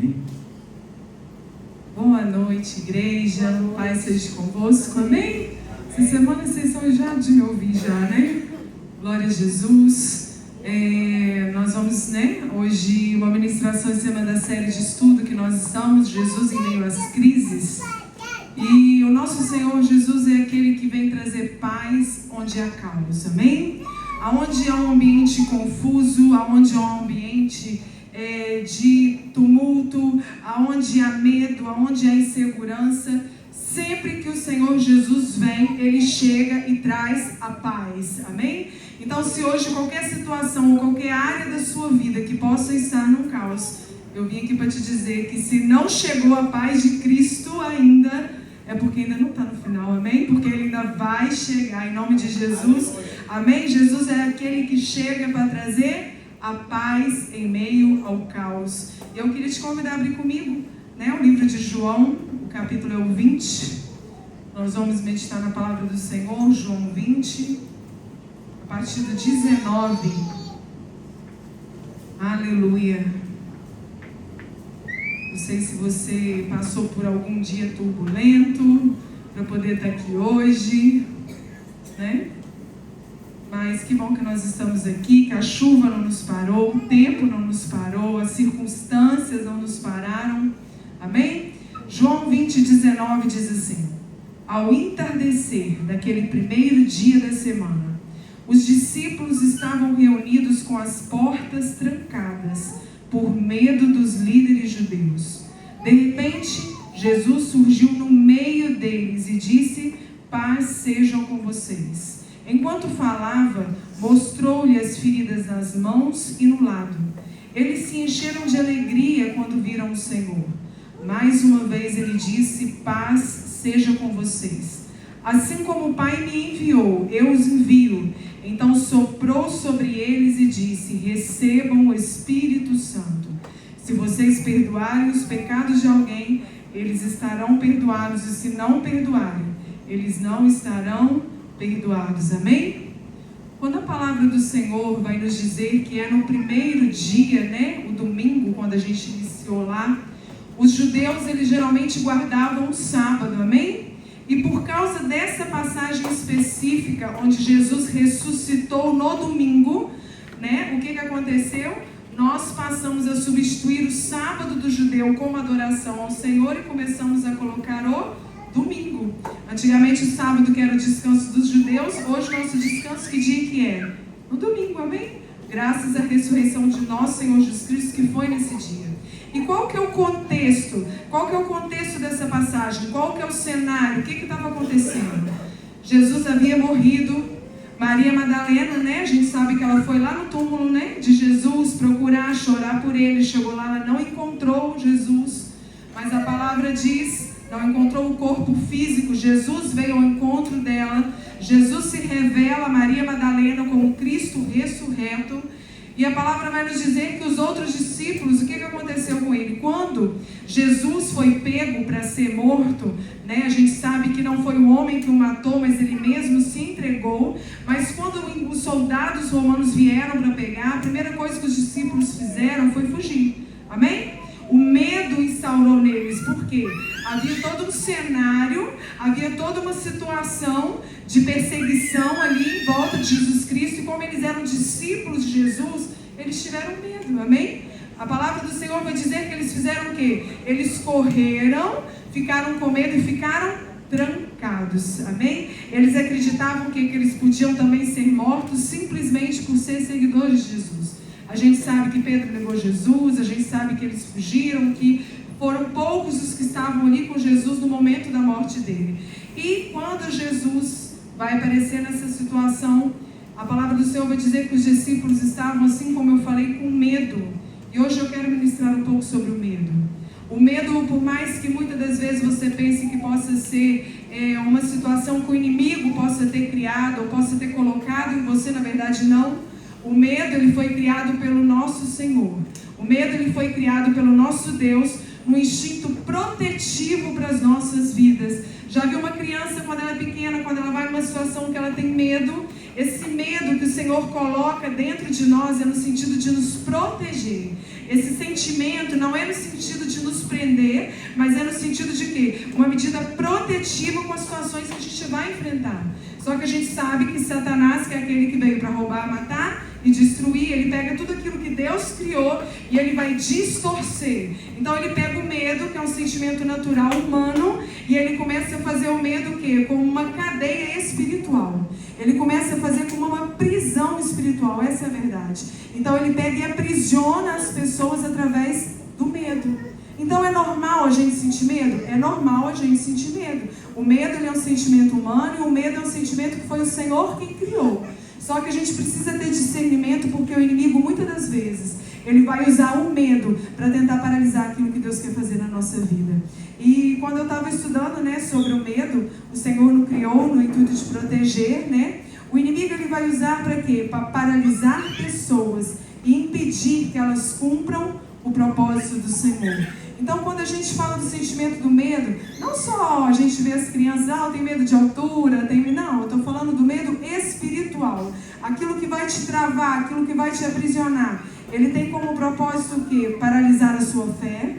Amém? Boa noite, igreja. Paz seja convosco. Amém? Essa semana vocês são já de me ouvir já, né? Glória a Jesus. Nós vamos, hoje uma ministração em cima da série de estudo que nós estamos, Jesus em meio às crises. E o nosso Senhor Jesus é aquele que vem trazer paz onde há caos, amém? Aonde há um ambiente confuso, aonde há um ambiente de tumulto, aonde há medo, aonde há insegurança, sempre que o Senhor Jesus vem, Ele chega e traz a paz, amém? Então, se hoje qualquer situação ou qualquer área da sua vida que possa estar num caos, eu vim aqui para te dizer que se não chegou a paz de Cristo ainda, é porque ainda não está no final, amém? Porque Ele ainda vai chegar, em nome de Jesus, amém? Jesus é aquele que chega para trazer a paz em meio ao caos. E eu queria te convidar a abrir comigo, o livro de João, o capítulo é o 20. Nós vamos meditar na palavra do Senhor, João 20, a partir do 19. Aleluia. Não sei se você passou por algum dia turbulento para poder estar aqui hoje, Mas que bom que nós estamos aqui, que a chuva não nos parou, o tempo não nos parou, as circunstâncias não nos pararam. Amém? João 20, 19 diz assim: ao entardecer daquele primeiro dia da semana, os discípulos estavam reunidos com as portas trancadas, por medo dos líderes judeus. De repente, Jesus surgiu no meio deles e disse: paz sejam com vocês. Enquanto falava, mostrou-lhe as feridas nas mãos e no lado. Eles se encheram de alegria quando viram o Senhor. Mais uma vez ele disse: paz seja com vocês. Assim como o Pai me enviou, eu os envio. Então soprou sobre eles e disse: recebam o Espírito Santo. Se vocês perdoarem os pecados de alguém, eles estarão perdoados. E se não perdoarem, eles não estarão perdoados, amém? Quando a palavra do Senhor vai nos dizer que é no primeiro dia, o domingo, quando a gente iniciou lá, os judeus, eles geralmente guardavam o sábado, amém? E por causa dessa passagem específica, onde Jesus ressuscitou no domingo, o que aconteceu? Nós passamos a substituir o sábado do judeu como adoração ao Senhor e começamos a colocar o domingo. Antigamente o sábado, que era o descanso dos judeus, hoje o nosso descanso, que dia que é? No domingo, amém? Graças à ressurreição de nosso Senhor Jesus Cristo, que foi nesse dia. E qual que é o contexto? Qual que é o contexto dessa passagem? Qual que é o cenário? O que estava acontecendo? Jesus havia morrido. Maria Madalena, a gente sabe que ela foi lá no túmulo, de Jesus, procurar, chorar por ele. Chegou lá, ela não encontrou Jesus. Mas a palavra diz: não encontrou o corpo físico. Jesus veio ao encontro dela. Jesus se revela a Maria Madalena como Cristo ressurreto. E a palavra vai nos dizer que os outros discípulos, o que aconteceu com ele? Quando Jesus foi pego para ser morto, a gente sabe que não foi o homem que o matou, mas ele mesmo se entregou. Mas quando os soldados romanos vieram para pegar, a primeira coisa que os discípulos fizeram foi fugir. Amém? O medo instaurou neles, por quê? Havia todo um cenário, havia toda uma situação de perseguição ali em volta de Jesus Cristo, e como eles eram discípulos de Jesus, eles tiveram medo, amém? A palavra do Senhor vai dizer que eles fizeram o quê? Eles correram, ficaram com medo e ficaram trancados, amém? Eles acreditavam que eles podiam também ser mortos simplesmente por ser seguidores de Jesus. A gente sabe que Pedro negou Jesus, a gente sabe que eles fugiram, que foram poucos os que estavam ali com Jesus no momento da morte dele. E quando Jesus vai aparecer nessa situação, a palavra do Senhor vai dizer que os discípulos estavam, assim como eu falei, com medo. E hoje eu quero ministrar um pouco sobre o medo. O medo, por mais que muitas das vezes você pense que possa ser uma situação que o inimigo possa ter criado ou possa ter colocado em você, na verdade não. O medo, ele foi criado pelo nosso Senhor. O medo, ele foi criado pelo nosso Deus, um instinto protetivo para as nossas vidas. Já viu uma criança, quando ela é pequena, quando ela vai numa situação que ela tem medo, esse medo que o Senhor coloca dentro de nós é no sentido de nos proteger. Esse sentimento não é no sentido de prender, mas é no sentido de quê? Uma medida protetiva com as situações que a gente vai enfrentar. Só que a gente sabe que Satanás, que é aquele que veio para roubar, matar e destruir, ele pega tudo aquilo que Deus criou e ele vai distorcer. Então ele pega o medo, que é um sentimento natural humano, e ele começa a fazer o medo o quê? Como uma cadeia espiritual. Ele começa a fazer como uma prisão espiritual, essa é a verdade. Então ele pega e aprisiona as pessoas através do medo. Então é normal a gente sentir medo? É normal a gente sentir medo. O medo ele é um sentimento humano e o medo é um sentimento que foi o Senhor quem criou. Só que a gente precisa ter discernimento, porque o inimigo, muitas das vezes, ele vai usar o medo para tentar paralisar aquilo que Deus quer fazer na nossa vida. E quando eu estava estudando, sobre o medo, o Senhor nos criou no intuito de proteger, O inimigo ele vai usar para quê? Para paralisar pessoas e impedir que elas cumpram o propósito do Senhor. Então, quando a gente fala do sentimento do medo, não só a gente vê as crianças, tem medo de altura, não, eu estou falando do medo espiritual. Aquilo que vai te travar, aquilo que vai te aprisionar. Ele tem como propósito o quê? Paralisar a sua fé,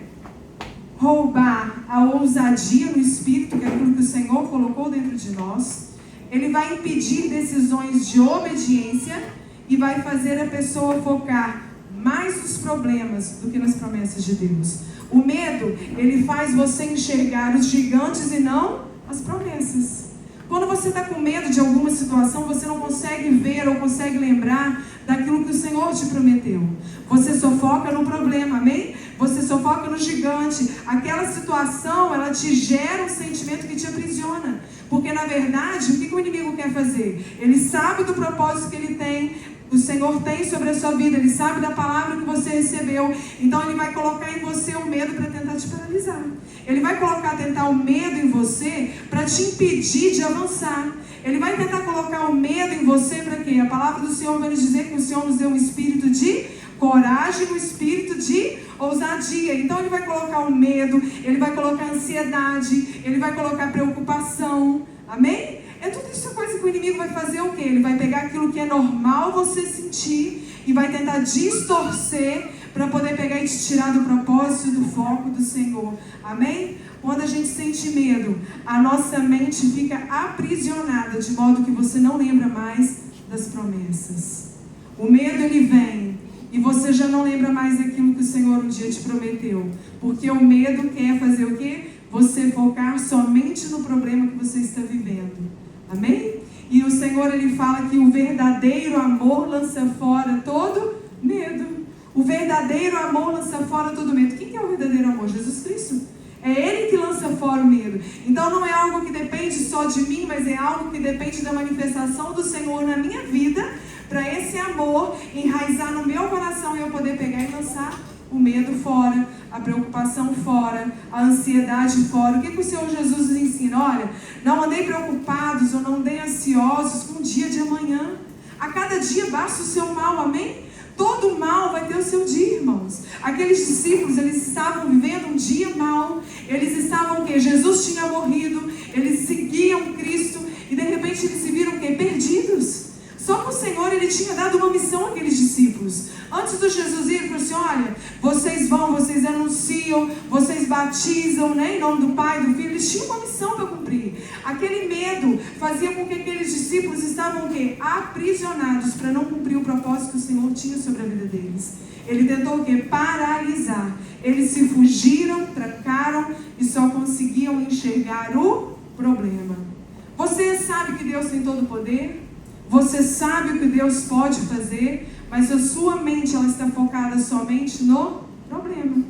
roubar a ousadia no espírito, que é aquilo que o Senhor colocou dentro de nós. Ele vai impedir decisões de obediência e vai fazer a pessoa focar mais nos problemas do que nas promessas de Deus. O medo, ele faz você enxergar os gigantes e não as promessas. Quando você está com medo de alguma situação, você não consegue ver ou consegue lembrar daquilo que o Senhor te prometeu. Você só foca no problema, amém? Você só foca no gigante. Aquela situação, ela te gera um sentimento que te aprisiona. Porque, na verdade, o que o inimigo quer fazer? Ele sabe do propósito que ele tem. O Senhor tem sobre a sua vida, Ele sabe da palavra que você recebeu. Então Ele vai colocar em você o medo para tentar te paralisar. Ele vai tentar o medo em você para te impedir de avançar. Ele vai tentar colocar o medo em você para quê? A palavra do Senhor vai nos dizer que o Senhor nos deu um espírito de coragem, um espírito de ousadia. Então Ele vai colocar o medo, Ele vai colocar a ansiedade, Ele vai colocar a preocupação. Amém? É tudo isso coisa que o inimigo vai fazer o quê? Ele vai pegar aquilo que é normal você sentir e vai tentar distorcer para poder pegar e te tirar do propósito, do foco do Senhor. Amém? Quando a gente sente medo, a nossa mente fica aprisionada, de modo que você não lembra mais das promessas. O medo, ele vem e você já não lembra mais daquilo que o Senhor um dia te prometeu. Porque o medo quer fazer o quê? Você focar somente no problema que você está vivendo. Amém? E o Senhor, Ele fala que o verdadeiro amor lança fora todo medo. O verdadeiro amor lança fora todo medo. Quem que é o verdadeiro amor? Jesus Cristo. É Ele que lança fora o medo. Então não é algo que depende só de mim, mas é algo que depende da manifestação do Senhor na minha vida, para esse amor enraizar no meu coração e eu poder pegar e lançar o medo fora, a preocupação fora, a ansiedade fora. O que o Senhor Jesus nos ensina? Olha, não andei preocupados ou não andei ansiosos com o dia de amanhã. A cada dia basta o seu mal, amém? Todo mal vai ter o seu dia, irmãos. Aqueles discípulos, eles estavam vivendo um dia mal. Eles estavam o quê? Jesus tinha morrido, eles seguiam Cristo e de repente eles se viram o quê? Perdidos. Só que o Senhor, Ele tinha dado uma missão àqueles discípulos. Antes do Jesus ir, Ele falou assim, olha, vocês vão, vocês anunciam, vocês batizam, em nome do Pai, do Filho. Eles tinham uma missão para cumprir. Aquele medo fazia com que aqueles discípulos estavam o quê? Aprisionados para não cumprir o propósito que o Senhor tinha sobre a vida deles. Ele tentou o quê? Paralisar. Eles se fugiram, trancaram e só conseguiam enxergar o problema. Você sabe que Deus tem todo o poder? Você sabe o que Deus pode fazer, mas a sua mente ela está focada somente no problema.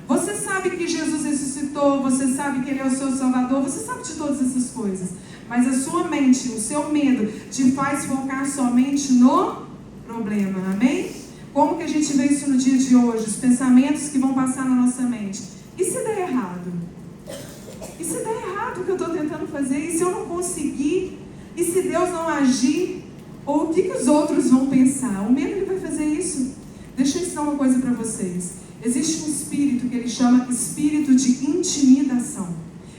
Você sabe que Jesus ressuscitou, você sabe que Ele é o seu Salvador, você sabe de todas essas coisas, mas a sua mente, o seu medo te faz focar somente no problema, amém? Como que a gente vê isso no dia de hoje? Os pensamentos que vão passar na nossa mente. E se der errado? E se der errado o que eu estou tentando fazer? E se eu não conseguir? E se Deus não agir? Ou o que os outros vão pensar? O medo, ele vai fazer isso. Deixa eu ensinar uma coisa para vocês. Existe um espírito que ele chama espírito de intimidação.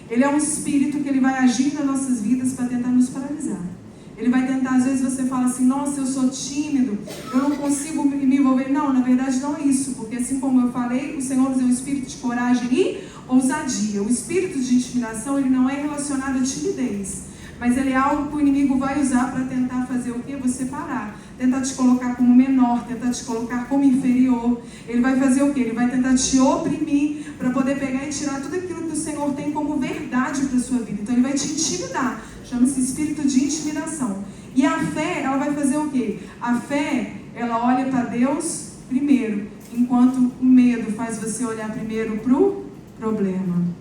Ele é um espírito que ele vai agir nas nossas vidas para tentar nos paralisar. Ele vai tentar, às vezes você fala assim, nossa, eu sou tímido, eu não consigo me envolver. Não, na verdade não é isso, porque assim como eu falei, o Senhor nos deu um espírito de coragem e ousadia. O espírito de intimidação, ele não é relacionado à timidez, mas ele é algo que o inimigo vai usar para tentar fazer o quê? Você parar. Tentar te colocar como menor, tentar te colocar como inferior. Ele vai fazer o quê? Ele vai tentar te oprimir para poder pegar e tirar tudo aquilo que o Senhor tem como verdade para a sua vida. Então ele vai te intimidar. Chama-se espírito de intimidação. E a fé, ela vai fazer o quê? A fé, ela olha para Deus primeiro, enquanto o medo faz você olhar primeiro para o problema.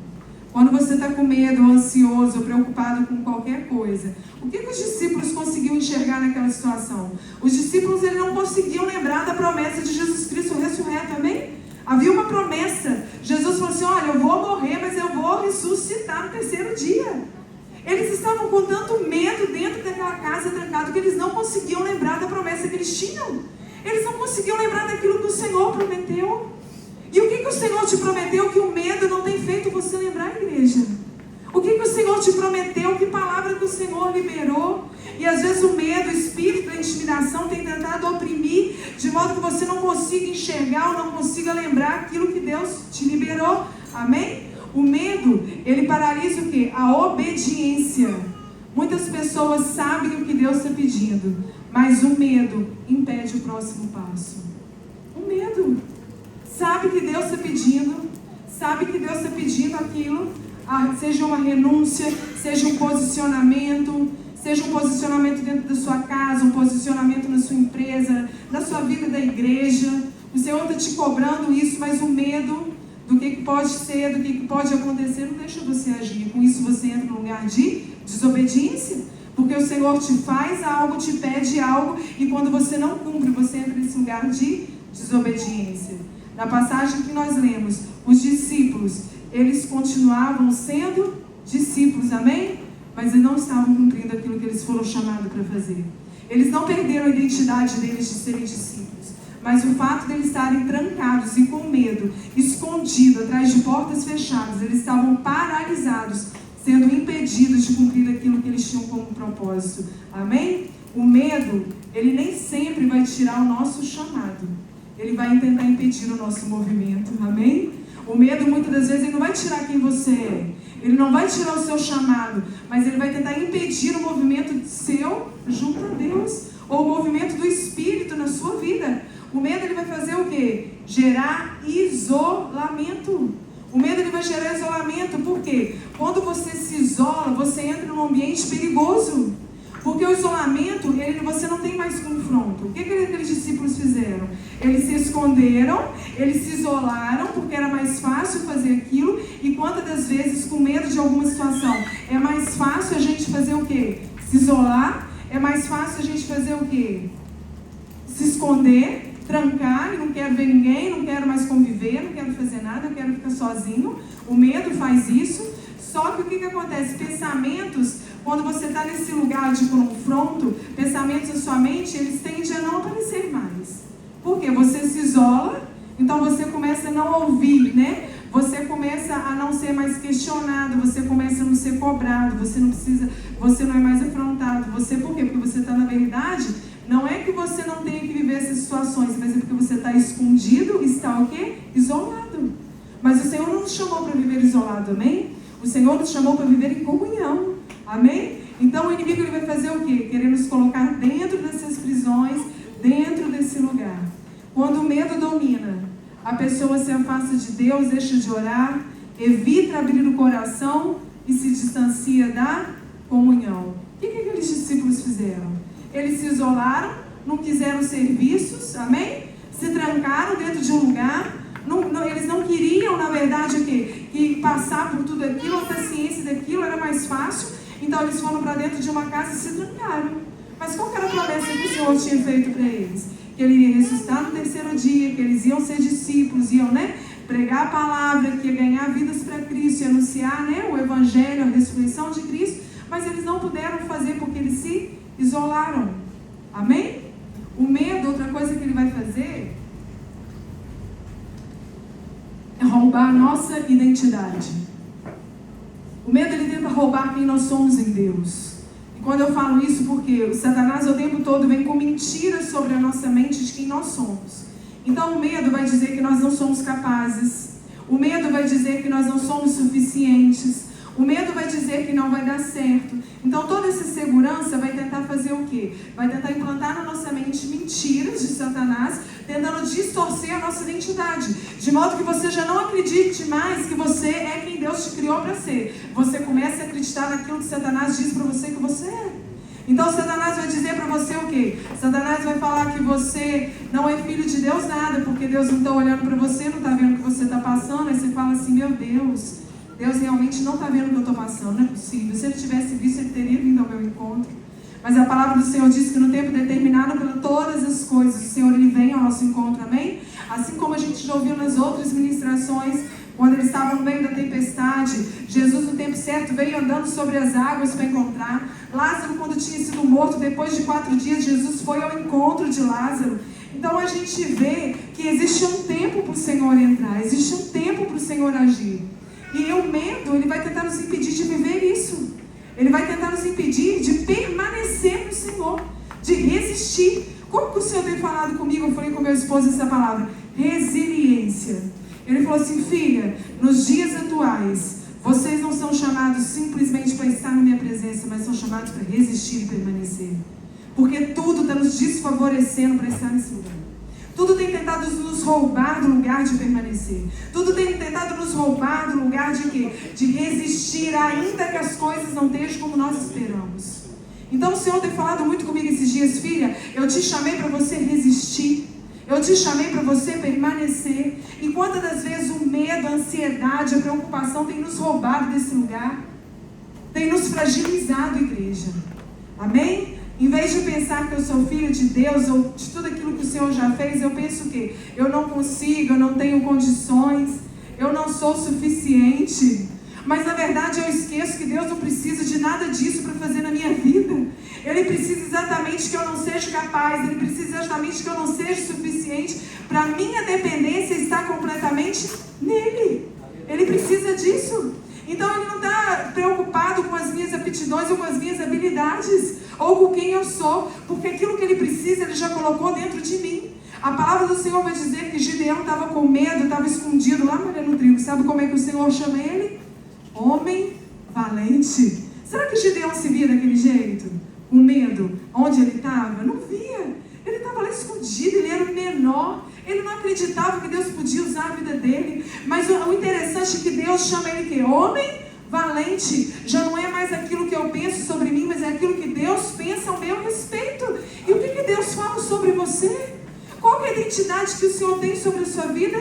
Quando você está com medo, ansioso, preocupado com qualquer coisa, o que os discípulos conseguiam enxergar naquela situação? Os discípulos, eles não conseguiam lembrar da promessa de Jesus Cristo ressurreto, amém? Havia uma promessa. Jesus falou assim, olha, eu vou morrer, mas eu vou ressuscitar no terceiro dia. Eles estavam com tanto medo dentro daquela casa trancada que eles não conseguiam lembrar da promessa que eles tinham. Eles não conseguiam lembrar daquilo que o Senhor prometeu. E o que o Senhor te prometeu que o medo não tem feito você lembrar, igreja? O que o Senhor te prometeu? Que palavra que o Senhor liberou? E às vezes o medo, o espírito da intimidação tem tentado oprimir, de modo que você não consiga enxergar ou não consiga lembrar aquilo que Deus te liberou. Amém? O medo, ele paralisa o quê? A obediência. Muitas pessoas sabem o que Deus está pedindo, mas o medo impede o próximo passo. O medo. Sabe que Deus está pedindo, sabe que Deus está pedindo aquilo, seja uma renúncia, seja um posicionamento dentro da sua casa, um posicionamento na sua empresa, na sua vida da igreja. O Senhor está te cobrando isso, mas o medo do que pode ser, do que pode acontecer, não deixa você agir. Com isso você entra num lugar de desobediência, porque o Senhor te faz algo, te pede algo, e quando você não cumpre, você entra nesse lugar de desobediência. Na passagem que nós lemos, os discípulos, eles continuavam sendo discípulos, amém? Mas eles não estavam cumprindo aquilo que eles foram chamados para fazer. Eles não perderam a identidade deles de serem discípulos, mas o fato de eles estarem trancados e com medo, escondidos, atrás de portas fechadas, eles estavam paralisados, sendo impedidos de cumprir aquilo que eles tinham como propósito. Amém? O medo, ele nem sempre vai tirar o nosso chamado. Ele vai tentar impedir o nosso movimento. Amém? O medo, muitas das vezes, ele não vai tirar quem você é. Ele não vai tirar o seu chamado, mas ele vai tentar impedir o movimento seu junto a Deus, ou o movimento do Espírito na sua vida. O medo, ele vai fazer o quê? Gerar isolamento. O medo, ele vai gerar isolamento. Por quê? Quando você se isola, você entra num ambiente perigoso. Porque o isolamento, você não tem mais confronto. O que aqueles discípulos fizeram? Eles se esconderam, eles se isolaram, porque era mais fácil fazer aquilo. E quantas das vezes, com medo de alguma situação, é mais fácil a gente fazer o quê? Se isolar. É mais fácil a gente fazer o quê? Se esconder, trancar, e não quero ver ninguém, não quero mais conviver, não quero fazer nada, eu quero ficar sozinho. O medo faz isso. Só que o que acontece? Pensamentos, quando você está nesse lugar de confronto, pensamentos na sua mente, eles tendem a não aparecer mais. Por quê? Você se isola, então você começa a não ouvir, né? Você começa a não ser mais questionado, você começa a não ser cobrado, você não é mais afrontado. Por quê? Porque você está, na verdade, não é que você não tenha que viver essas situações, mas é porque você está escondido, está o quê? Isolado. Mas o Senhor não nos chamou para viver isolado, amém? O Senhor nos chamou para viver em comunhão, amém? Então o inimigo, ele vai fazer o quê? Querer nos colocar dentro dessas prisões, dentro desse lugar. Quando o medo domina, a pessoa se afasta de Deus, deixa de orar, evita abrir o coração e se distancia da comunhão. O que aqueles discípulos fizeram? Eles se isolaram, não quiseram serviços, amém? Se trancaram dentro de um lugar. Eles não queriam, na verdade, que passar por tudo aquilo, a paciência daquilo era mais fácil. Então eles foram para dentro de uma casa e se trancaram. Mas qual que era a promessa que o Senhor tinha feito para eles? Que Ele iria ressuscitar no terceiro dia, que eles iam ser discípulos, iam, pregar a palavra, que ia ganhar vidas para Cristo, e anunciar, o Evangelho, a ressurreição de Cristo. Mas eles não puderam fazer porque eles se isolaram. Amém? O medo, outra coisa que ele vai fazer, é roubar a nossa identidade. O medo, ele tenta roubar quem nós somos em Deus. E Quando eu falo isso, porque o Satanás o tempo todo vem com mentiras sobre a nossa mente de quem nós somos. Então o medo vai dizer que nós não somos capazes. O medo vai dizer que nós não somos suficientes. O medo vai dizer que não vai dar certo. Então toda essa segurança vai tentar fazer o quê? Vai tentar implantar na nossa mente mentiras de Satanás, tentando distorcer a nossa identidade. De modo que você já não acredite mais que você é quem Deus te criou para ser. Você começa a acreditar naquilo que Satanás diz para você que você é. Então Satanás vai dizer para você o quê? Satanás vai falar que você não é filho de Deus nada, porque Deus não está olhando para você, não está vendo o que você está passando. Aí você fala assim, meu Deus, Deus realmente não está vendo o que eu estou passando, não é possível. Se Ele tivesse visto, Ele teria vindo ao meu encontro. Mas a palavra do Senhor diz que no tempo determinado por todas as coisas, o Senhor Ele vem ao nosso encontro, amém? Assim como a gente já ouviu nas outras ministrações, quando Ele estava no meio da tempestade, Jesus no tempo certo veio andando sobre as águas para encontrar. Lázaro, quando tinha sido morto, depois de 4 dias, Jesus foi ao encontro de Lázaro. Então a gente vê que existe um tempo para o Senhor entrar, existe um tempo para o Senhor agir. E o medo, ele vai tentar nos impedir de viver isso. Ele vai tentar nos impedir de permanecer no Senhor, de resistir. Como que o Senhor tem falado comigo? Eu falei com meu esposo essa palavra, resiliência. Ele falou assim, filha, nos dias atuais, vocês não são chamados simplesmente para estar na minha presença, mas são chamados para resistir e permanecer. Porque tudo está nos desfavorecendo para estar nesse lugar. Tudo tem tentado nos roubar do lugar de permanecer. Tudo tem tentado nos roubar do lugar de quê? De resistir, ainda que as coisas não estejam como nós esperamos. Então o Senhor tem falado muito comigo esses dias, filha, eu te chamei para você resistir. Eu te chamei para você permanecer. E quantas das vezes o medo, a ansiedade, a preocupação tem nos roubado desse lugar? Tem nos fragilizado, igreja. Amém? Em vez de pensar que eu sou filho de Deus ou de tudo aquilo que o Senhor já fez, eu penso o quê? Eu não consigo, eu não tenho condições, eu não sou suficiente. Mas na verdade eu esqueço que Deus não precisa de nada disso para fazer na minha vida. Ele precisa exatamente que eu não seja capaz, Ele precisa exatamente que eu não seja suficiente para a minha dependência estar completamente nele. Ele precisa disso. Então Ele não está preocupado com as minhas aptidões ou com as minhas habilidades, ou com quem eu sou, porque aquilo que Ele precisa, Ele já colocou dentro de mim. A palavra do Senhor vai dizer que Gideão estava com medo, estava escondido lá no trigo. Sabe como é que o Senhor chama ele? Homem valente. Será que Gideão se via daquele jeito? Com medo? Onde ele estava? Não via. Ele estava lá escondido, ele era o menor. Ele não acreditava que Deus podia usar a vida dele. Mas o interessante é que Deus chama ele que homem valente. Já não é mais aquilo que eu penso sobre mim, mas é aquilo que Deus pensa ao meu respeito. E o que Deus fala sobre você? Qual é a identidade que o Senhor tem sobre a sua vida?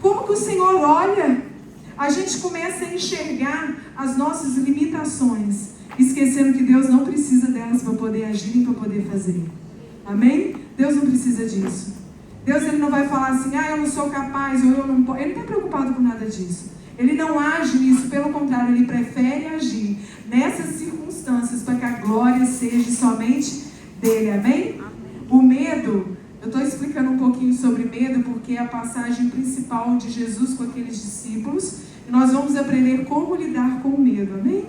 Como que o Senhor olha? A gente começa a enxergar as nossas limitações, esquecendo que Deus não precisa delas para poder agir e para poder fazer. Amém? Deus não precisa disso. Deus ele não vai falar assim, eu não sou capaz, ou eu não posso. Ele não está preocupado com nada disso. Ele não age nisso, pelo contrário, ele prefere agir nessas circunstâncias para que a glória seja somente dele. Amém? O medo, eu estou explicando um pouquinho sobre medo, porque é a passagem principal de Jesus com aqueles discípulos. E nós vamos aprender como lidar com o medo. Amém?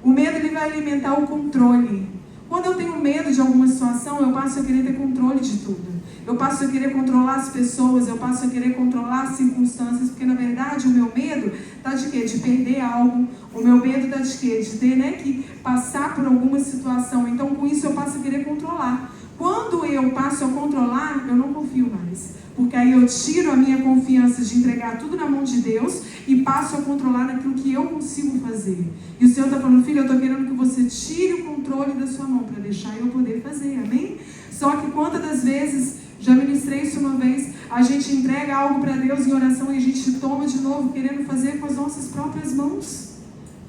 O medo ele vai alimentar o controle. Quando eu tenho medo de alguma situação, eu passo a querer ter controle de tudo. Eu passo a querer controlar as pessoas, eu passo a querer controlar as circunstâncias, porque na verdade o meu medo está de quê? De perder algo. O meu medo está de quê? De ter que passar por alguma situação. Então com isso eu passo a querer controlar. Quando eu passo a controlar, eu não confio mais. Porque aí eu tiro a minha confiança de entregar tudo na mão de Deus e passo a controlar naquilo que eu consigo fazer. E o Senhor está falando, filho, eu estou querendo que você tire o controle da sua mão para deixar eu poder fazer, amém? Só que quantas das vezes, já ministrei isso uma vez, a gente entrega algo para Deus em oração e a gente toma de novo querendo fazer com as nossas próprias mãos.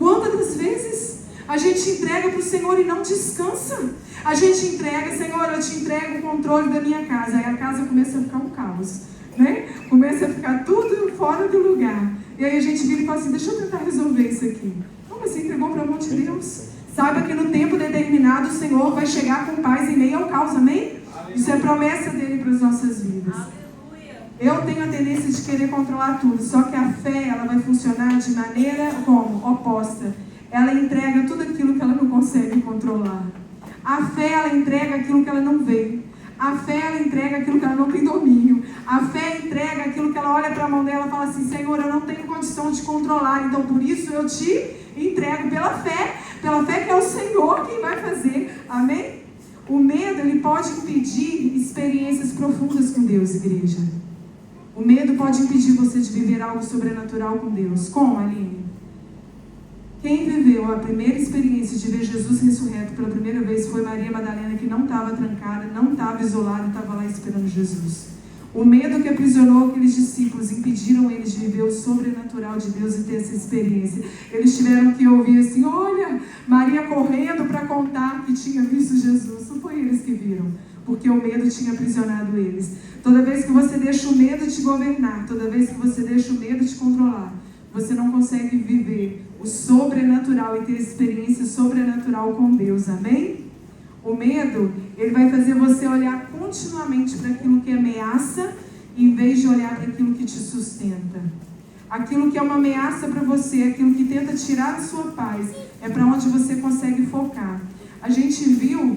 Quantas das vezes a gente entrega para o Senhor e não descansa? A gente entrega, Senhor, eu te entrego o controle da minha casa. Aí a casa começa a ficar um caos, né? Começa a ficar tudo fora do lugar. E aí a gente vira e fala assim, deixa eu tentar resolver isso aqui. Não, mas você entregou para a mão de Deus. Saiba que no tempo determinado o Senhor vai chegar com paz em meio ao caos, amém? Isso é promessa dele para as nossas vidas. Eu tenho a tendência de querer controlar tudo, só que a fé ela vai funcionar de maneira como? Oposta. ela entrega tudo aquilo que ela não consegue controlar. A fé, ela entrega aquilo que ela não vê. A fé, ela entrega aquilo que ela não tem domínio. A fé entrega aquilo que ela olha para a mão dela e fala assim: Senhor, eu não tenho condição de controlar, então por isso eu te entrego pela fé que é o Senhor quem vai fazer. Amém? O medo, ele pode impedir experiências profundas com Deus, igreja. O medo pode impedir você de viver algo sobrenatural com Deus. Como, Aline? Quem viveu a primeira experiência de ver Jesus ressurreto pela primeira vez foi Maria Madalena, que não estava trancada, não estava isolada, estava lá esperando Jesus. O medo que aprisionou aqueles discípulos impediram eles de viver o sobrenatural de Deus e ter essa experiência. Eles tiveram que ouvir assim: olha, Maria correndo para contar que tinha visto Jesus. Não foi eles que viram, porque o medo tinha aprisionado eles. Toda vez que você deixa o medo te governar, toda vez que você deixa o medo te controlar, você não consegue viver o sobrenatural e ter experiência sobrenatural com Deus. Amém? O medo, ele vai fazer você olhar continuamente para aquilo que ameaça, em vez de olhar para aquilo que te sustenta. Aquilo que é uma ameaça para você, aquilo que tenta tirar a sua paz, é para onde você consegue focar. A gente viu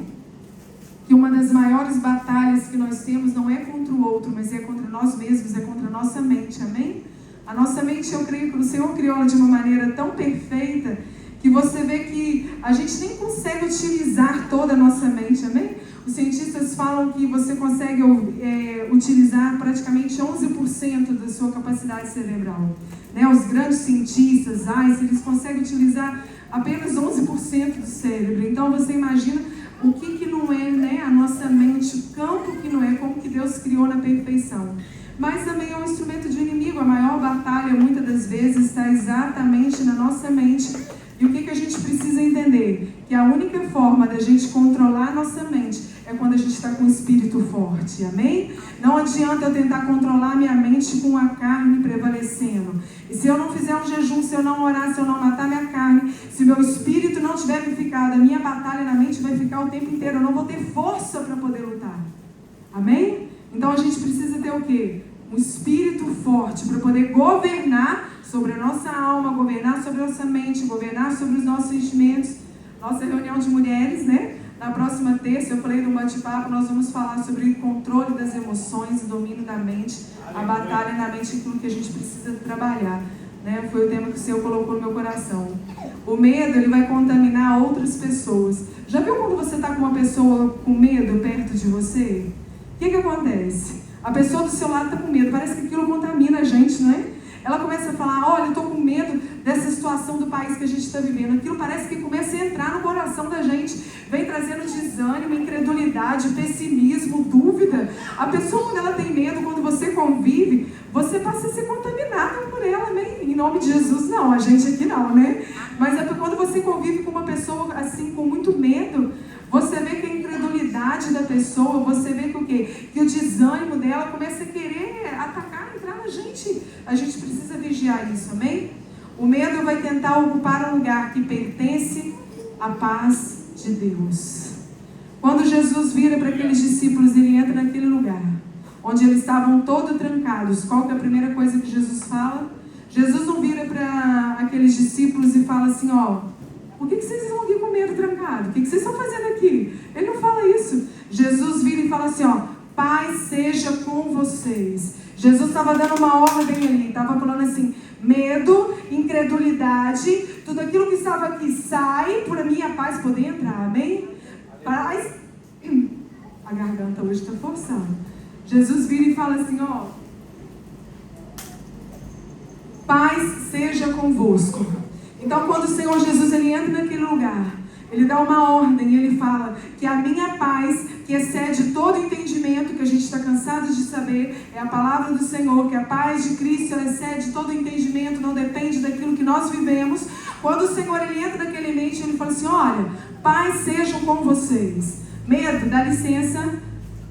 que uma das maiores batalhas que nós temos não é contra o outro, mas é contra nós mesmos, é contra a nossa mente. Amém? A nossa mente, eu creio que o Senhor criou ela de uma maneira tão perfeita que você vê que a gente nem consegue utilizar toda a nossa mente, amém? Os cientistas falam que você consegue utilizar praticamente 11% da sua capacidade cerebral. Né? Os grandes cientistas, eles conseguem utilizar apenas 11% do cérebro. Então você imagina o que não é, né, a nossa mente, o campo que não é, como que Deus criou na perfeição. Mas também é um instrumento de inimigo. A maior batalha, muitas das vezes, está exatamente na nossa mente. E o que a gente precisa entender? Que a única forma da gente controlar a nossa mente é quando a gente está com o espírito forte. Amém? Não adianta eu tentar controlar minha mente com a carne prevalecendo. E se eu não fizer um jejum, se eu não orar, se eu não matar minha carne, se meu espírito não estiver vivificado, a minha batalha na mente vai ficar o tempo inteiro. Eu não vou ter força para poder lutar. Amém? Então a gente precisa ter o quê? Um espírito forte para poder governar sobre a nossa alma, governar sobre a nossa mente, governar sobre os nossos sentimentos. Nossa reunião de mulheres, né? Na próxima terça, eu falei no bate-papo, nós vamos falar sobre o controle das emoções, o domínio da mente, a batalha na mente, aquilo que a gente precisa trabalhar. Né? Foi o tema que o Senhor colocou no meu coração. O medo, ele vai contaminar outras pessoas. Já viu quando você está com uma pessoa com medo perto de você? O que acontece? A pessoa do seu lado está com medo, parece que aquilo contamina a gente, não é? Ela começa a falar: olha, eu estou com medo dessa situação do país que a gente está vivendo. Aquilo parece que começa a entrar no coração da gente, vem trazendo desânimo, incredulidade, pessimismo, dúvida. A pessoa, quando ela tem medo, quando você convive, você passa a ser contaminada por ela, amém? Em nome de Jesus, não, a gente aqui não, né? Mas é quando você convive com uma pessoa assim, com muito medo, você vê que a incredulidade da pessoa, você vê que o quê? Que o desânimo dela começa a querer atacar, entrar na gente. A gente precisa vigiar isso, amém? O medo vai tentar ocupar um lugar que pertence à paz de Deus. Quando Jesus vira para aqueles discípulos, ele entra naquele lugar, onde eles estavam todos trancados. Qual que é a primeira coisa que Jesus fala? Jesus não vira para aqueles discípulos e fala assim: ó, por que vocês estão aqui com medo trancado? O que vocês estão fazendo aqui? Ele não fala isso. Jesus vira e fala assim: ó, paz seja com vocês. Jesus estava dando uma ordem ali, estava falando assim: medo, incredulidade, tudo aquilo que estava aqui sai, por a minha paz poder entrar, amém? Paz. A garganta hoje está forçada. Jesus vira e fala assim: ó, paz seja convosco. Então, quando o Senhor Jesus ele entra naquele lugar, ele dá uma ordem, ele fala que a minha paz, que excede todo entendimento, que a gente está cansado de saber, é a palavra do Senhor, que a paz de Cristo ela excede todo entendimento, não depende daquilo que nós vivemos. Quando o Senhor ele entra naquele ambiente, ele fala assim: olha, paz sejam com vocês. Medo, dá licença.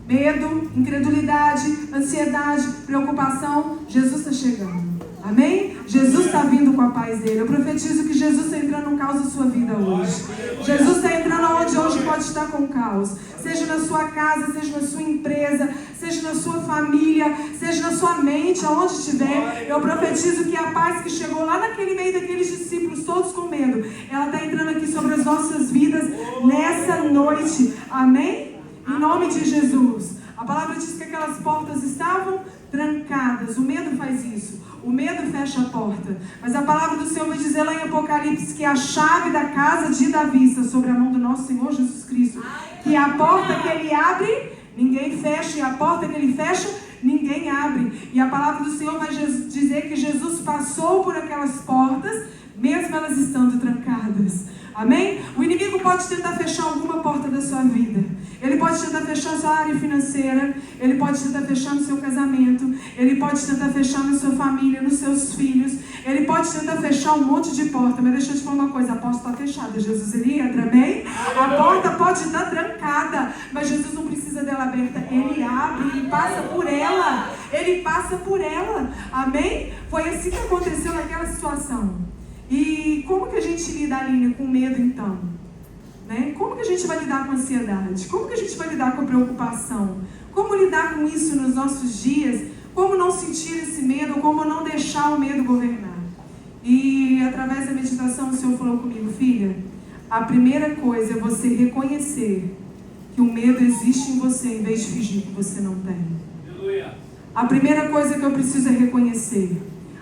Medo, incredulidade, ansiedade, preocupação, Jesus está chegando. Amém? Jesus está vindo com a paz dele. Eu profetizo que Jesus está entrando no caos da sua vida hoje. Jesus está entrando onde hoje pode estar com caos. Seja na sua casa, seja na sua empresa, seja na sua família, seja na sua mente, aonde estiver. Eu profetizo que a paz que chegou lá naquele meio daqueles discípulos estamos todos com medo. Ela está entrando aqui sobre as nossas vidas nessa noite. Amém? Em nome de Jesus. A palavra diz que aquelas portas estavam trancadas. O medo faz isso. O medo fecha a porta. Mas a palavra do Senhor vai dizer lá em Apocalipse que a chave da casa de Davi está sobre a mão do nosso Senhor Jesus Cristo. Que a porta que ele abre, ninguém fecha. E a porta que ele fecha, ninguém abre. E a palavra do Senhor vai dizer que Jesus passou por aquelas portas, mesmo elas estando trancadas. Amém? O inimigo pode tentar fechar alguma porta da sua vida. Ele pode tentar fechar a sua área financeira. Ele pode tentar fechar no seu casamento. Ele pode tentar fechar na sua família, nos seus filhos. Ele pode tentar fechar um monte de porta. Mas deixa eu te falar uma coisa, a porta está fechada. Jesus, ele entra, amém? A porta pode estar trancada, mas Jesus não precisa dela aberta. Ele abre, ele passa por ela. Ele passa por ela. Amém? Foi assim que aconteceu naquela situação. E como que a gente lida, Aline, com medo então? Né? Como que a gente vai lidar com a ansiedade? Como que a gente vai lidar com a preocupação? Como lidar com isso nos nossos dias? Como não sentir esse medo? Como não deixar o medo governar? E através da meditação o Senhor falou comigo, filha, a primeira coisa é você reconhecer que o medo existe em você em vez de fingir que você não tem. Aleluia. A primeira coisa que eu preciso é reconhecer.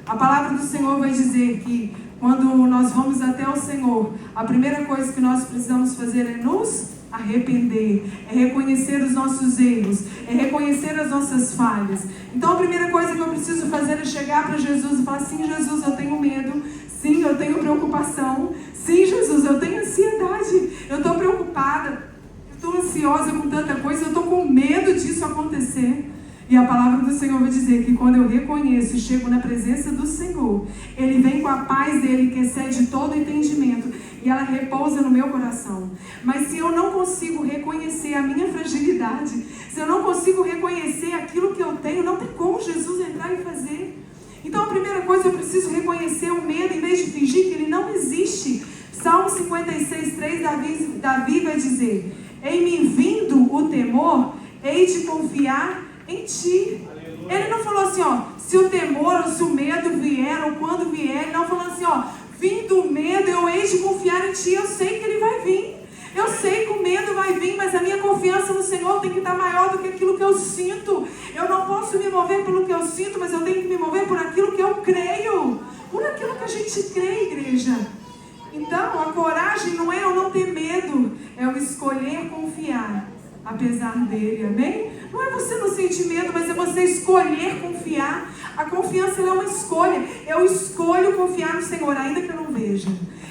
A palavra do Senhor vai dizer que quando nós vamos até o Senhor, a primeira coisa que nós precisamos fazer é nos arrepender, é reconhecer os nossos erros, é reconhecer as nossas falhas. Então a primeira coisa que eu preciso fazer é chegar para Jesus e falar, sim, Jesus, eu tenho medo, sim, eu tenho preocupação, sim, Jesus, eu tenho ansiedade, eu estou preocupada, eu estou ansiosa com tanta coisa, eu estou com medo disso acontecer. E a palavra do Senhor vai dizer que quando eu reconheço e chego na presença do Senhor, Ele vem com a paz dEle que excede todo entendimento e ela repousa no meu coração. Mas se eu não consigo reconhecer a minha fragilidade, se eu não consigo reconhecer aquilo que eu tenho, não tem como Jesus entrar e fazer. Então a primeira coisa, eu preciso reconhecer o medo em vez de fingir que ele não existe. Salmo 56:3, Davi vai dizer, em mim vindo o temor, hei de confiar em ti. Aleluia. Ele não falou assim, ó, se o temor ou se o medo vier ou quando vier, ele não falou assim, ó, vindo o medo, eu hei de confiar em ti. Eu sei que ele vai vir, eu sei que o medo vai vir, mas a minha confiança no Senhor tem que estar maior do que aquilo que eu sinto. Eu não posso me mover pelo que eu sinto, mas eu tenho que me mover por aquilo que eu creio, por aquilo que a gente crê, igreja. Então a coragem não é eu não ter medo, é eu escolher confiar apesar dele, amém? Não é você não sentir medo, mas é você escolher confiar. A confiança é uma escolha. Eu escolho confiar no Senhor, ainda que eu não veja.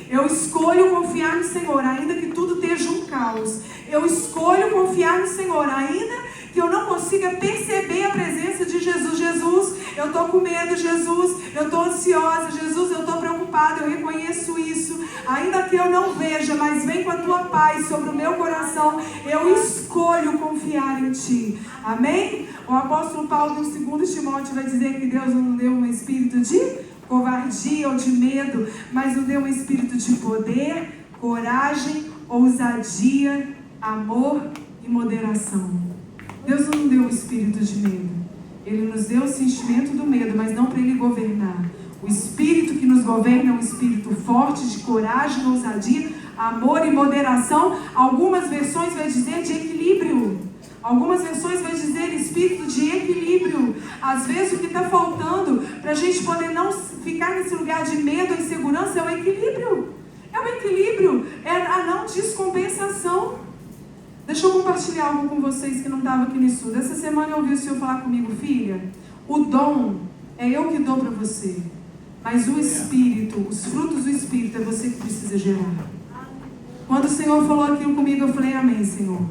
Eu escolho confiar no Senhor, ainda que tudo esteja um caos. Eu escolho confiar no Senhor, ainda que eu não consiga perceber a presença de Jesus. Jesus, eu estou com medo, Jesus, eu estou ansiosa, Jesus, eu estou preocupada, eu reconheço isso. Ainda que eu não veja, mas vem com a tua paz sobre o meu coração, eu escolho confiar em ti. Amém? O apóstolo Paulo, no 2 Timóteo, vai dizer que Deus não deu um espírito de covardia ou de medo, mas nos deu um espírito de poder, coragem, ousadia, amor e moderação. Deus não deu um espírito de medo. Ele nos deu o sentimento do medo, mas não para ele governar. O espírito que nos governa é um espírito forte, de coragem, ousadia, amor e moderação. Algumas versões vai dizer de equilíbrio. Algumas versões vai dizer espírito de equilíbrio. Às vezes o que está faltando para a gente poder não ficar nesse lugar de medo ou insegurança é o equilíbrio. É o equilíbrio, é a não descompensação. Deixa eu compartilhar algo com vocês que não estava aqui no estudo. Essa semana eu ouvi o Senhor falar comigo, filha, o dom é eu que dou para você, mas o Espírito, os frutos do Espírito é você que precisa gerar. Quando o Senhor falou aquilo comigo, eu falei, amém, Senhor.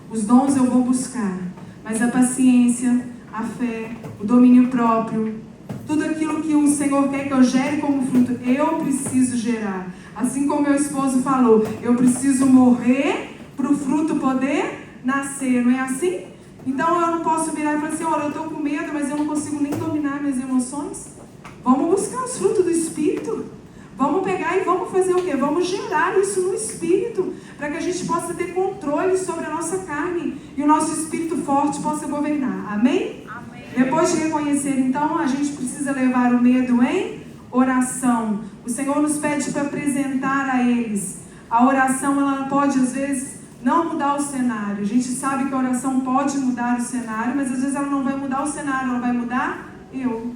Os dons eu vou buscar, mas a paciência, a fé, o domínio próprio, tudo aquilo que o Senhor quer que eu gere como fruto, eu preciso gerar. Assim como meu esposo falou, eu preciso morrer para o fruto poder nascer, não é assim? Então eu não posso virar e falar assim, olha, eu estou com medo, mas eu não consigo nem dominar minhas emoções. Vamos buscar os frutos do Espírito. Vamos pegar e vamos fazer o quê? Vamos gerar isso no Espírito, para que a gente possa ter controle sobre a nossa carne e o nosso Espírito forte possa governar. Amém? Amém. Depois de reconhecer, então, a gente precisa levar o medo em oração. O Senhor nos pede para apresentar a eles. A oração, ela pode, às vezes, não mudar o cenário. A gente sabe que a oração pode mudar o cenário, mas às vezes ela não vai mudar o cenário, ela vai mudar eu.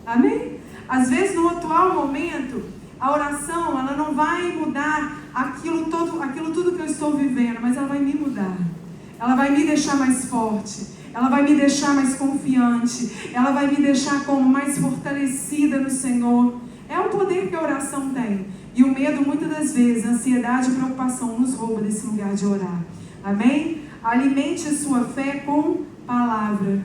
Amém? Às vezes, no atual momento, a oração, ela não vai mudar aquilo tudo que eu estou vivendo, mas ela vai me mudar. Ela vai me deixar mais forte. Ela vai me deixar mais confiante. Ela vai me deixar como mais fortalecida no Senhor. É o poder que a oração tem. E o medo, muitas das vezes, a ansiedade e a preocupação nos rouba desse lugar de orar. Amém? Alimente a sua fé com palavra.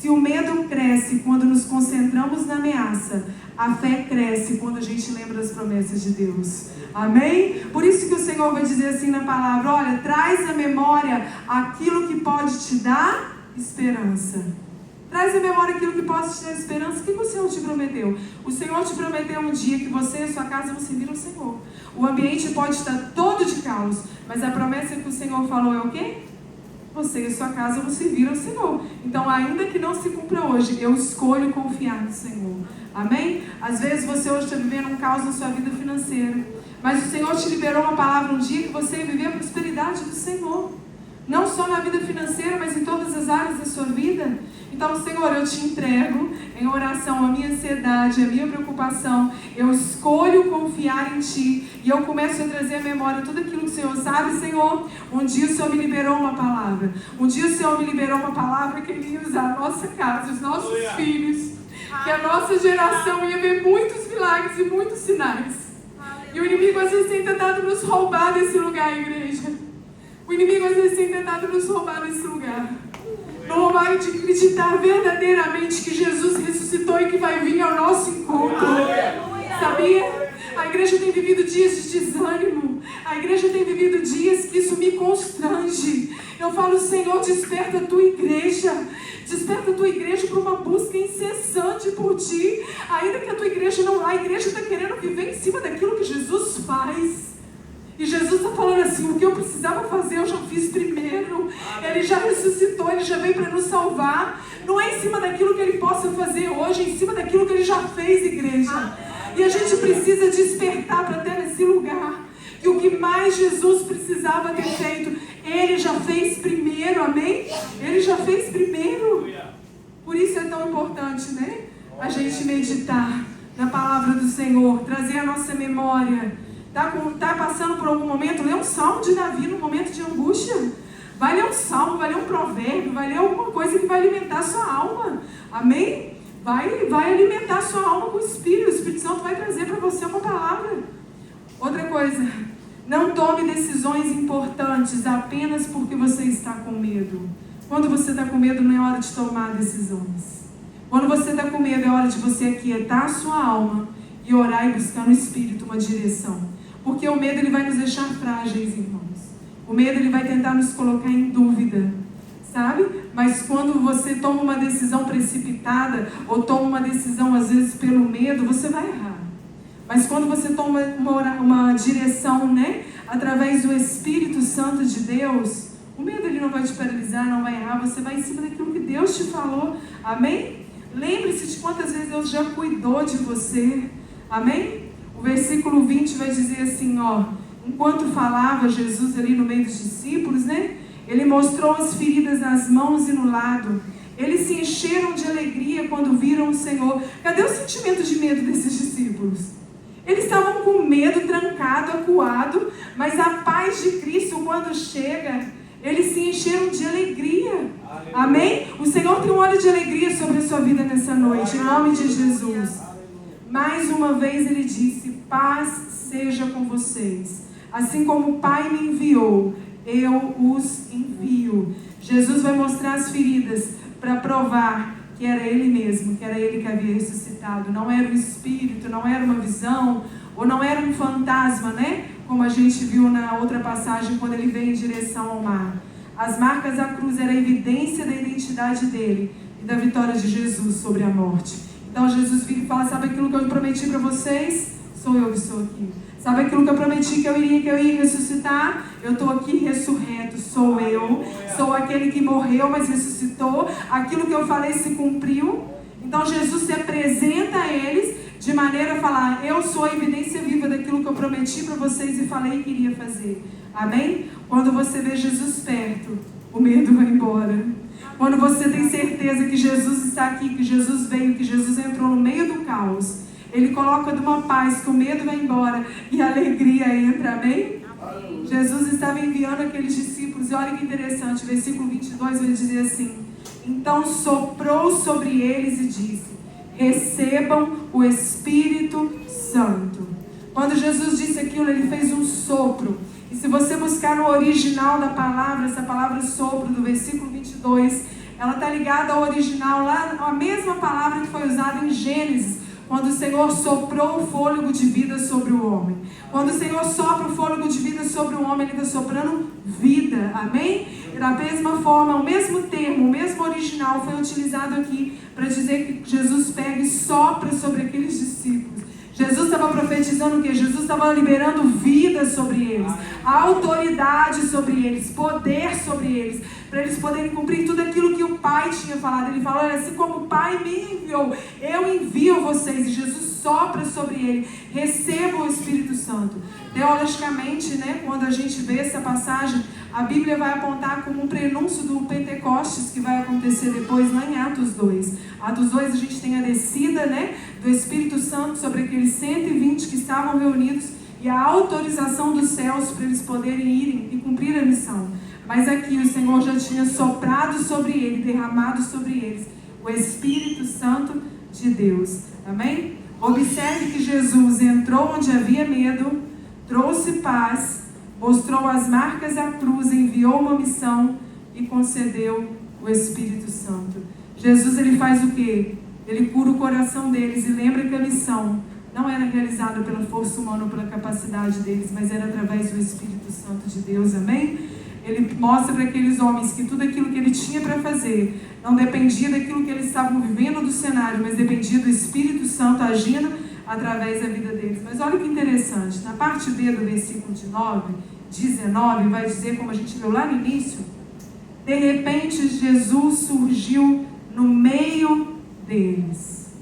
Se o medo cresce quando nos concentramos na ameaça, a fé cresce quando a gente lembra das promessas de Deus. Amém? Por isso que o Senhor vai dizer assim na palavra: olha, traz à memória aquilo que pode te dar esperança. Traz à memória aquilo que pode te dar esperança. O que o Senhor te prometeu? O Senhor te prometeu um dia que você e a sua casa vão servir ao Senhor. O ambiente pode estar todo de caos, mas a promessa que o Senhor falou é o quê? Você e a sua casa vão servir ao Senhor. Então, ainda que não se cumpra hoje, eu escolho confiar no Senhor. Amém? Às vezes você hoje está vivendo um caos na sua vida financeira, mas o Senhor te liberou uma palavra um dia que você ia viver a prosperidade do Senhor. Não só na vida financeira, mas em todas as áreas da sua vida. Então, Senhor, eu te entrego em oração a minha ansiedade, a minha preocupação. Eu escolho confiar em Ti. E eu começo a trazer à memória tudo aquilo que o Senhor sabe, Senhor. Um dia o Senhor me liberou uma palavra. Um dia o Senhor me liberou uma palavra que Ele ia usar a nossa casa, os nossos filhos. Que a nossa geração ia ver muitos milagres e muitos sinais. E o inimigo às vezes tem tentado nos roubar desse lugar, igreja. O inimigo às vezes tem tentado nos roubar desse lugar. Não roubar de acreditar verdadeiramente que Jesus ressuscitou e que vai vir ao nosso encontro. Sabia? A igreja tem vivido dias de desânimo. A igreja tem vivido dias que isso me constrange. Eu falo, Senhor, desperta a tua igreja. Desperta a tua igreja para uma busca incessante por Ti. Ainda que a tua igreja não... A igreja está querendo viver em cima daquilo que Jesus faz. E Jesus está falando assim, o que eu precisava fazer eu já fiz primeiro. Ele já ressuscitou, Ele já veio para nos salvar. Não é em cima daquilo que Ele possa fazer hoje, é em cima daquilo que Ele já fez, igreja. E a gente precisa despertar para ter esse lugar. Que o que mais Jesus precisava ter feito, Ele já fez primeiro, amém? Ele já fez primeiro. Por isso é tão importante, né? A gente meditar na palavra do Senhor, trazer a nossa memória. Está passando por algum momento, lê um salmo de Davi no momento de angústia. Vai ler um salmo, vai ler um provérbio, vai ler alguma coisa que vai alimentar a sua alma. Amém? Vai alimentar a sua alma com o Espírito Santo vai trazer para você uma palavra. Outra coisa, não tome decisões importantes apenas porque você está com medo. Quando você está com medo, não é hora de tomar decisões. Quando você está com medo, é hora de você aquietar a sua alma e orar e buscar no Espírito uma direção. Porque o medo, ele vai nos deixar frágeis, irmãos. O medo, ele vai tentar nos colocar em dúvida, sabe? Mas quando você toma uma decisão precipitada, ou toma uma decisão, às vezes, pelo medo, você vai errar. Mas quando você toma uma direção, né? Através do Espírito Santo de Deus, o medo, ele não vai te paralisar, não vai errar. Você vai em cima daquilo que Deus te falou. Amém? Lembre-se de quantas vezes Deus já cuidou de você. Amém? O versículo 20 vai dizer assim, ó. Enquanto falava Jesus ali no meio dos discípulos, né? Ele mostrou as feridas nas mãos e no lado. Eles se encheram de alegria quando viram o Senhor. Cadê o sentimento de medo desses discípulos? Eles estavam com medo, trancado, acuado. Mas a paz de Cristo, quando chega, eles se encheram de alegria. Amém? O Senhor tem um óleo de alegria sobre a sua vida nessa noite, em nome de Jesus. Mais uma vez Ele disse, paz seja com vocês. Assim como o Pai me enviou, eu os envio. Jesus vai mostrar as feridas para provar que era Ele mesmo, que era Ele que havia ressuscitado. Não era um espírito, não era uma visão, ou não era um fantasma, né? Como a gente viu na outra passagem, quando Ele veio em direção ao mar. As marcas da cruz eram a evidência da identidade dele e da vitória de Jesus sobre a morte. Então Jesus vira e fala, sabe aquilo que eu prometi para vocês? Sou eu que estou aqui. Sabe aquilo que eu prometi que eu ia ressuscitar? Eu estou aqui ressurreto, sou eu. Sou aquele que morreu, mas ressuscitou. Aquilo que eu falei se cumpriu. Então Jesus se apresenta a eles de maneira a falar: eu sou a evidência viva daquilo que eu prometi para vocês e falei que iria fazer. Amém? Quando você vê Jesus perto, o medo vai embora. Quando você tem certeza que Jesus está aqui, que Jesus veio, que Jesus entrou no meio do caos, Ele coloca de uma paz que o medo vai embora e a alegria entra. Amém? Jesus estava enviando aqueles discípulos, e olha que interessante, versículo 22 vai dizer assim: então soprou sobre eles e disse: recebam o Espírito Santo. Quando Jesus disse aquilo, Ele fez um sopro. E se você buscar no original da palavra, essa palavra sopro do versículo 22, ela está ligada ao original, lá a mesma palavra que foi usada em Gênesis, quando o Senhor soprou o fôlego de vida sobre o homem. Quando o Senhor sopra o fôlego de vida sobre o homem, Ele está soprando vida. Amém? E da mesma forma, o mesmo termo, o mesmo original foi utilizado aqui para dizer que Jesus pega e sopra sobre aqueles discípulos. Jesus estava profetizando o quê? Jesus estava liberando vida sobre eles, autoridade sobre eles, poder sobre eles, para eles poderem cumprir tudo aquilo que o Pai tinha falado. Ele falou: olha, assim como o Pai me enviou, eu envio vocês. E Jesus sopra sobre ele: recebam o Espírito Santo. Teologicamente, né, quando a gente vê essa passagem, a Bíblia vai apontar como um prenúncio do Pentecostes, que vai acontecer depois lá em Atos 2. Atos 2 a gente tem a descida, né, do Espírito Santo sobre aqueles 120 que estavam reunidos e a autorização dos céus para eles poderem irem e cumprir a missão. Mas aqui o Senhor já tinha soprado sobre ele, derramado sobre eles o Espírito Santo de Deus. Amém? Observe que Jesus entrou onde havia medo, trouxe paz, mostrou as marcas da cruz, enviou uma missão e concedeu o Espírito Santo. Jesus, Ele faz o quê? Ele cura o coração deles e lembra que a missão não era realizada pela força humana ou pela capacidade deles, mas era através do Espírito Santo de Deus. Amém? Ele mostra para aqueles homens que tudo aquilo que Ele tinha para fazer não dependia daquilo que eles estavam vivendo do cenário, mas dependia do Espírito Santo agindo através da vida deles. Mas olha que interessante, na parte B do versículo 19, vai dizer, como a gente viu lá no início: de repente Jesus surgiu no meio deles.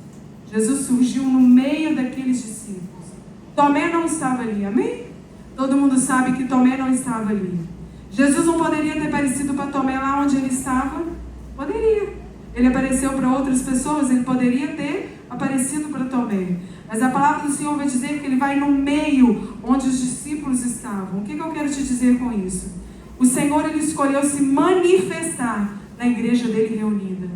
Jesus surgiu no meio daqueles discípulos. Tomé não estava ali, amém? Todo mundo sabe que Tomé não estava ali. Jesus não poderia ter aparecido para Tomé lá onde ele estava? Poderia. Ele apareceu para outras pessoas, ele poderia ter aparecido para Tomé. Mas a palavra do Senhor vai dizer que Ele vai no meio onde os discípulos estavam. O que eu quero te dizer com isso? O Senhor, Ele escolheu se manifestar na igreja dele reunida.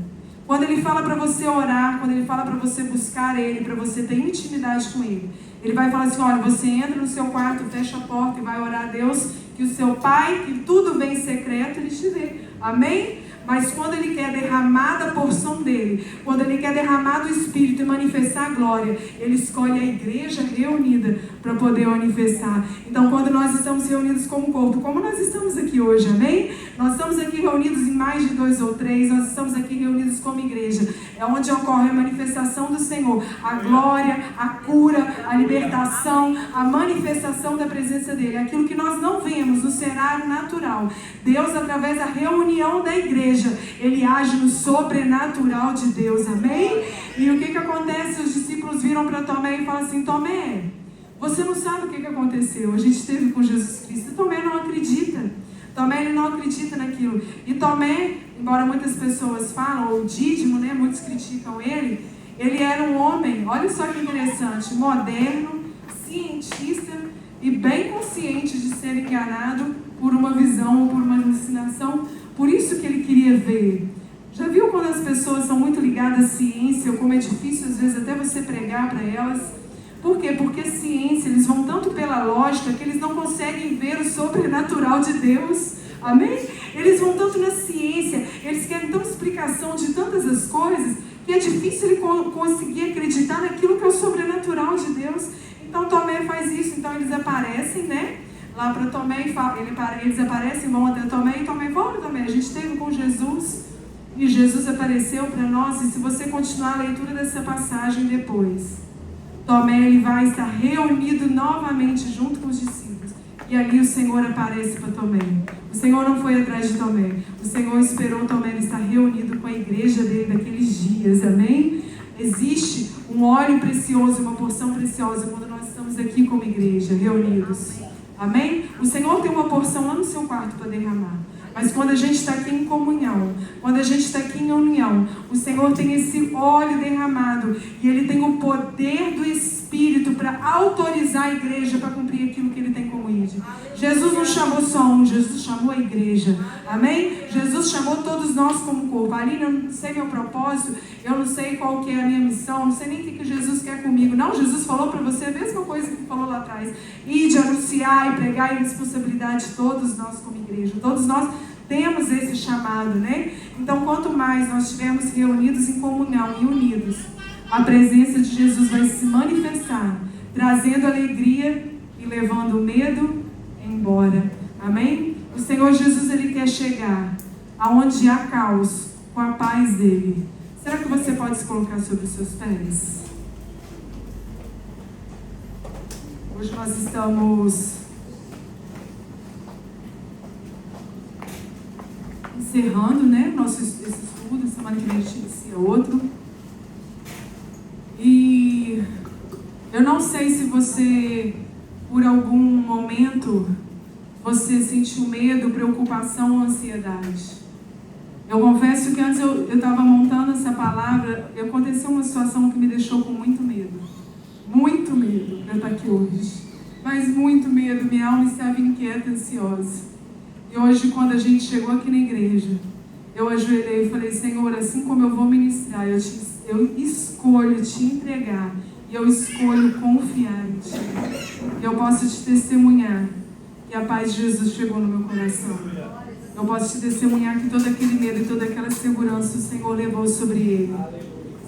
Quando Ele fala para você orar, quando Ele fala para você buscar Ele, para você ter intimidade com Ele, Ele vai falar assim: olha, você entra no seu quarto, fecha a porta e vai orar a Deus, que o seu Pai, que tudo vem em secreto, Ele te vê. Amém? Mas quando Ele quer derramar da porção dEle, quando Ele quer derramar do Espírito e manifestar a glória, Ele escolhe a igreja reunida para poder manifestar. Então, quando nós estamos reunidos como corpo, como nós estamos aqui hoje, amém? Nós estamos aqui reunidos em mais de 2 ou 3, nós estamos aqui reunidos como igreja. É onde ocorre a manifestação do Senhor, a glória, a cura, a libertação, a manifestação da presença dEle. Aquilo que nós não vemos no cenário natural, Deus, através da reunião da igreja, Ele age no sobrenatural de Deus, amém? E o que acontece? Os discípulos viram para Tomé e falam assim: Tomé, você não sabe o que aconteceu, a gente esteve com Jesus Cristo. E Tomé não acredita. Tomé, ele não acredita naquilo. E Tomé, embora muitas pessoas falam, ou Dídimo, né, muitos criticam ele era um homem, olha só que interessante, moderno, cientista e bem consciente de ser enganado por uma visão ou por uma alucinação. Por isso que ele queria ver. Já viu quando as pessoas são muito ligadas à ciência, ou como é difícil às vezes até você pregar para elas? Por quê? Porque a ciência, eles vão tanto pela lógica que eles não conseguem ver o sobrenatural de Deus. Amém? Eles vão tanto na ciência, eles querem tanta explicação de tantas as coisas, que é difícil ele conseguir acreditar naquilo que é o sobrenatural de Deus. Então Tomé faz isso. Então eles aparecem, né, lá para Tomé e falam, eles aparecem, vão até Tomé e Tomé, volta Tomé, a gente esteve com Jesus e Jesus apareceu para nós. E se você continuar a leitura dessa passagem depois, Tomé, ele vai estar reunido novamente junto com os discípulos. E ali o Senhor aparece para Tomé. O Senhor não foi atrás de Tomé. O Senhor esperou Tomé estar reunido com a igreja dele naqueles dias. Amém? Existe um óleo precioso, uma porção preciosa quando nós estamos aqui como igreja, reunidos. Amém? O Senhor tem uma porção lá no seu quarto para derramar. Mas quando a gente está aqui em comunhão, quando a gente está aqui em união, o Senhor tem esse óleo derramado e Ele tem o poder do Espírito para autorizar a igreja para cumprir aquilo que Ele tem como ide. Jesus não chamou só um, Jesus chamou a igreja. Amém? Jesus chamou todos nós como corpo. Aline, eu não sei meu propósito, eu não sei qual que é a minha missão, não sei nem o que Jesus quer comigo. Não, Jesus falou para você a mesma coisa que falou lá atrás. Ide, anunciar e pregar em responsabilidade todos nós como igreja. Todos nós temos esse chamado, né? Então, quanto mais nós estivermos reunidos em comunhão e unidos, a presença de Jesus vai se manifestar, trazendo alegria e levando o medo embora. Amém? O Senhor Jesus, Ele quer chegar aonde há caos, com a paz dEle. Será que você pode se colocar sobre os seus pés? Hoje nós estamos encerrando, né, esse estudo. Semana que vem a gente inicia outro. E eu não sei se você, por algum momento, você sentiu medo, preocupação ou ansiedade. Eu confesso que antes eu estava montando essa palavra e aconteceu uma situação que me deixou com muito medo. Muito medo de eu estar aqui hoje. Mas muito medo, minha alma estava inquieta, ansiosa. E hoje, quando a gente chegou aqui na igreja, eu ajoelhei e falei: Senhor, assim como eu vou ministrar, eu escolho te entregar e eu escolho confiar em Ti. Eu posso te testemunhar que a paz de Jesus chegou no meu coração. Eu posso te testemunhar que todo aquele medo e toda aquela segurança o Senhor levou sobre Ele.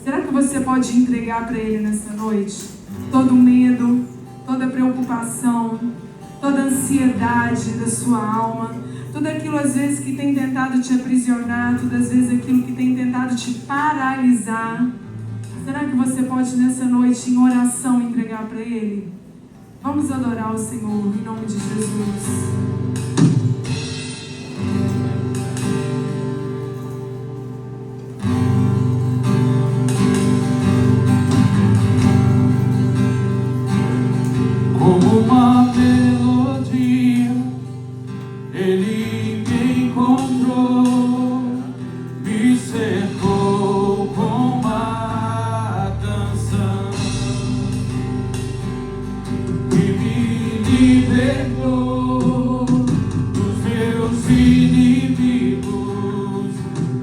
Será que você pode entregar para Ele nessa noite? Todo medo, toda preocupação, toda ansiedade da sua alma, tudo aquilo às vezes que tem tentado te aprisionar, tudo às vezes aquilo que tem tentado te paralisar. Será que você pode nessa noite em oração entregar para Ele? Vamos adorar o Senhor em nome de Jesus. Como uma melodia, Ele me encontrou, me cercou com uma canção e me libertou dos meus inimigos,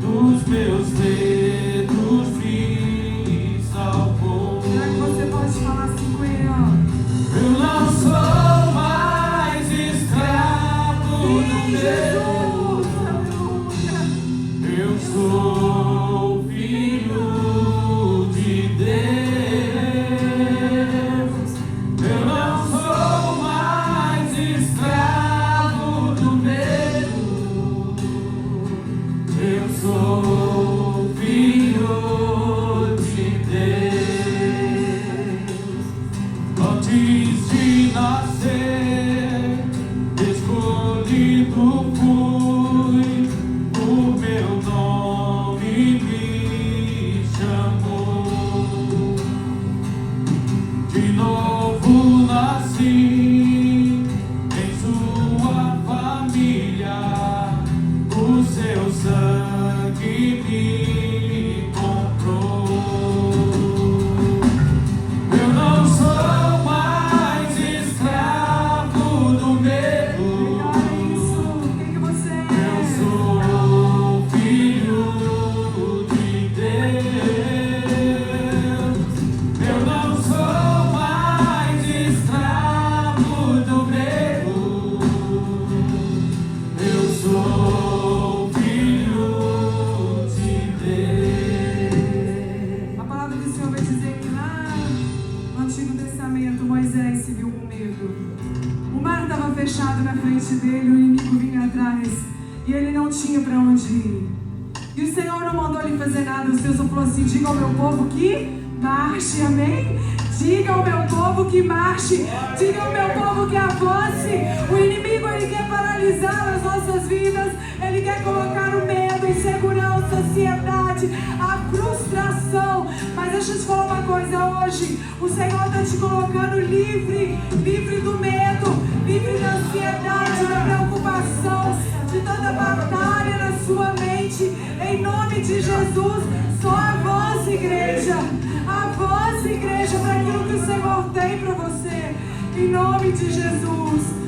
dos meus medos, me salvou. Será que você pode falar assim com Ele, ó? Eu não sou mais escravo do medo, eu sou filho de Deus. Eu não sou mais escravo do medo, eu sou filho de Deus. Antes de nascer, escolhido fui, o meu nome me chamou. De novo nasci em sua família, o seu sangue me comprou. Eu não sou mais escravo do medo. Olha isso, o que você é? Eu sou filho de Deus. Eu não sou mais escravo do medo. Eu sou filho de Deus. A palavra do Senhor vai dizer que lá no Antigo Testamento Moisés se viu com medo. O mar estava fechado na frente dele, o inimigo vinha atrás e ele não tinha para onde ir. E o Senhor não mandou ele fazer nada. O Senhor só falou assim: diga ao meu povo que marche, amém? Diga ao meu povo que marche, diga ao meu povo que avance. O inimigo, ele quer paralisar as nossas vidas, ele quer colocar o medo, insegurança, ansiedade, a frustração. Mas a deixa eu te falar uma coisa hoje. O Senhor está te colocando livre, livre do medo, livre da ansiedade, da preocupação, de toda batalha na sua mente. Em nome de Jesus, só avança, igreja. Avança, igreja, para aquilo que o Senhor tem para você. Em nome de Jesus.